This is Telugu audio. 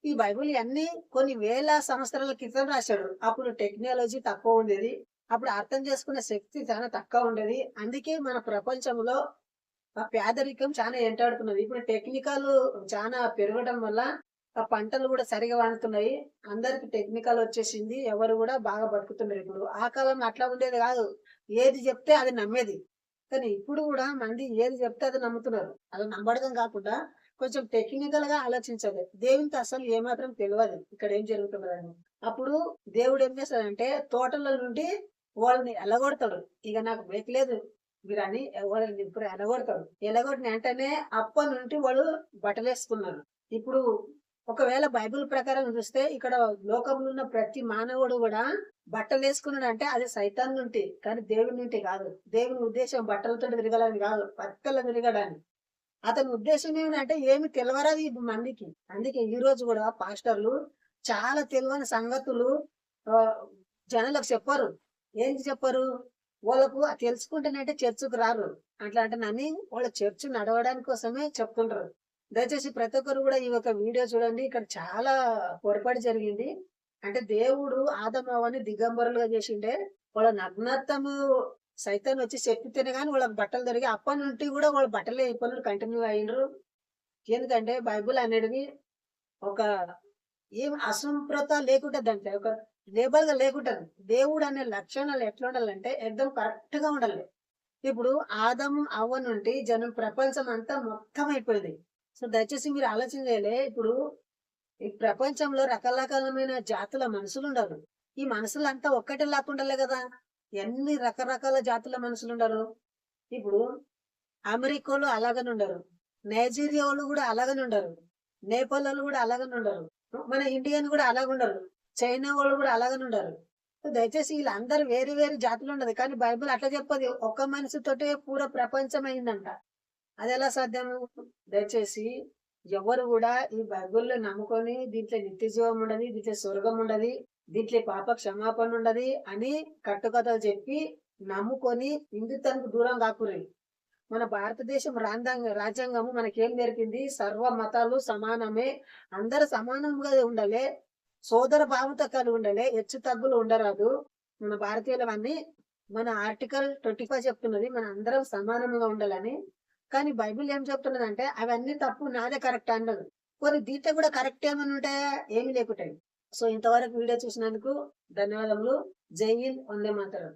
ఈ బైబిల్ అన్ని కొన్ని వేల సంవత్సరాల క్రితం రాశాడు. అప్పుడు టెక్నాలజీ తక్కువ ఉండేది. అప్పుడు అర్థం చేసుకునే శక్తి చాలా తక్కువ ఉండేది. అందుకే మన ప్రపంచంలో పేదరికం చాలా ఎంటాడుతున్నది. ఇప్పుడు టెక్నికల్ చాలా పెరగడం వల్ల ఆ పంటలు కూడా సరిగా పండుతున్నాయి. అందరికి టెక్నికల్ వచ్చేసింది. ఎవరు కూడా బాగా బతుకుతున్నారు ఇప్పుడు. ఆ కాలంలో అట్లా ఉండేది కాదు. ఏది చెప్తే అది నమ్మేది. కానీ ఇప్పుడు కూడా మంది ఏది చెప్తే అది నమ్ముతున్నారు. అది నమ్మడం కాకుండా కొంచెం టెక్నికల్ గా ఆలోచించాలి. దేవునికి అసలు ఏమాత్రం తెలియదు ఇక్కడ ఏం జరుగుతున్నదని. అప్పుడు దేవుడు ఏం చేస్తాడంటే తోటల నుండి వాళ్ళని ఎలగొడతాడు. ఇక నాకు బ్రేక్ లేదు మీరని వాళ్ళని ఇప్పుడు ఎలగొడతాడు. ఎలగొట్టిన వెంటనే అప్పటి నుండి వాళ్ళు బట్టలేసుకున్నారు. ఇప్పుడు ఒకవేళ బైబిల్ ప్రకారం చూస్తే ఇక్కడ లోకంలో ఉన్న ప్రతి మానవుడు కూడా బట్టలు వేసుకున్నాడంటే అది సైతాన్ నుండి కానీ దేవుడి నుండి కాదు. దేవుని ఉద్దేశం బట్టలతో తిరగాలని కాదు, బట్టలు తిరగడానికి. అతని ఉద్దేశం ఏమిటంటే ఏమి తెలవరాదు ఈ మందికి. అందుకే ఈ రోజు కూడా పాస్టర్లు చాలా తెలియని సంగతులు ఆ, జనాలకు చెప్పరు. ఏంటి చెప్పరు? వాళ్ళకు తెలుసుకుంటేనంటే చర్చకు రారు. అట్లా అంటే నన్ను వాళ్ళ చర్చ్ నడవడానికి కోసమే చెప్తుంటారు. దయచేసి ప్రతి ఒక్కరు కూడా ఈ యొక్క వీడియో చూడండి. ఇక్కడ చాలా పొరపాటు జరిగింది. అంటే దేవుడు ఆదాము అవ్వని దిగంబరులుగా చేసిండే వాళ్ళ నగ్నత్వము సైతాన్ వచ్చి చెప్పితేనే గాని వాళ్ళకి బట్టలు దొరికి అప్పటి నుండి కూడా వాళ్ళ బట్టలే ఇప్పటి కంటిన్యూ అయ్యిండ్రు. ఎందుకంటే బైబుల్ అనేది ఒక ఏం అసంప్రత లేకుంటదంటే ఒక లేబల్ గా లేకుంటది. దేవుడు అనే లక్షణాలు ఎట్లా ఉండాలంటే ఎక్దమ్ కరెక్ట్ గా ఉండాలి. ఇప్పుడు ఆదాము అవ్వ నుండి జనం ప్రపంచం అంతా మొత్తం అయిపోయింది. సో దయచేసి మీరు ఆలోచన చేయాలి. ఇప్పుడు ఈ ప్రపంచంలో రకరకాలమైన జాతుల మనుషులు ఉండరు. ఈ మనుషులంతా ఒక్కటే లేకుండాలే కదా. ఎన్ని రకరకాల జాతుల మనుషులు ఉండరు. ఇప్పుడు అమెరికాలో అలాగని ఉండరు. నైజీరియా వాళ్ళు కూడా అలాగని ఉండరు. నేపాల్ వాళ్ళు కూడా అలాగని ఉండరు. మన ఇండియన్ కూడా అలాగుండరు. చైనా వాళ్ళు కూడా అలాగని ఉండరు. సో దయచేసి వీళ్ళందరూ వేరు వేరు జాతులు ఉండదు. కానీ బైబిల్ అట్లా చెప్పదు. ఒక్క మనిషితోటే పూర ప్రపంచం అయిందంట. అది ఎలా సాధ్యము? దయచేసి ఎవరు కూడా ఈ బైబిల్లో నమ్ముకొని దీంట్లో నిత్య జీవం ఉండదు, దీంట్లో స్వర్గం ఉండదు, దీంట్లో పాప క్షమాపణ ఉండదు అని కట్టుకథలు చెప్పి నమ్ముకొని హిందుత్వానికి దూరం కాకూడదు. మన భారతదేశం రాజ్యాంగము మనకేం నేర్పింది? సర్వ మతాలు సమానమే, అందరు సమానంగా ఉండాలి, సోదర భావంతో కలిగి ఉండాలి, హెచ్చు తగ్గులు ఉండరాదు. మన భారతీయులవన్నీ మన ఆర్టికల్ 25 చెప్తున్నది మన అందరం సమానంగా ఉండాలని. కానీ బైబిల్ ఏం చెప్తున్నది అంటే అవన్నీ తప్పు, నాదే కరెక్ట్ అన్నది. కొన్ని దీంట్లో కూడా కరెక్ట్ ఏమని ఉంటాయా? ఏమి లేకుంటాయి. సో ఇంతవరకు వీడియో చూసినందుకు ధన్యవాదములు. జై హింద్, వందే మాతరం.